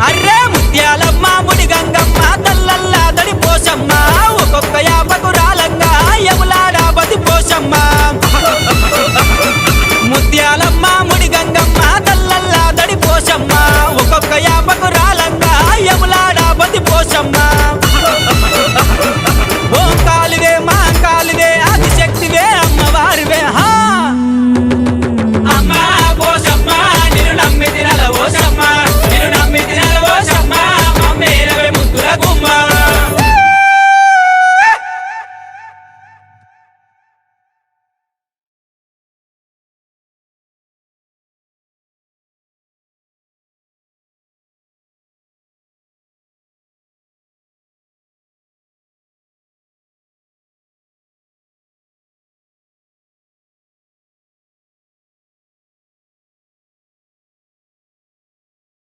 array Mutyalamma ముడి గంగమ్మ తల్లల్లా దడి పోషమ్మ ఒక్కొక్క యాపకు రాలంగా యములాడా బతి పోషమ్మ ముత్యాలమ్మ ముడి గంగమ్మ తల్లల్లా దడి పోషమ్మ ఒక్కొక్క యాపకు రాలంగా యములాడా బతి పోషమ్మ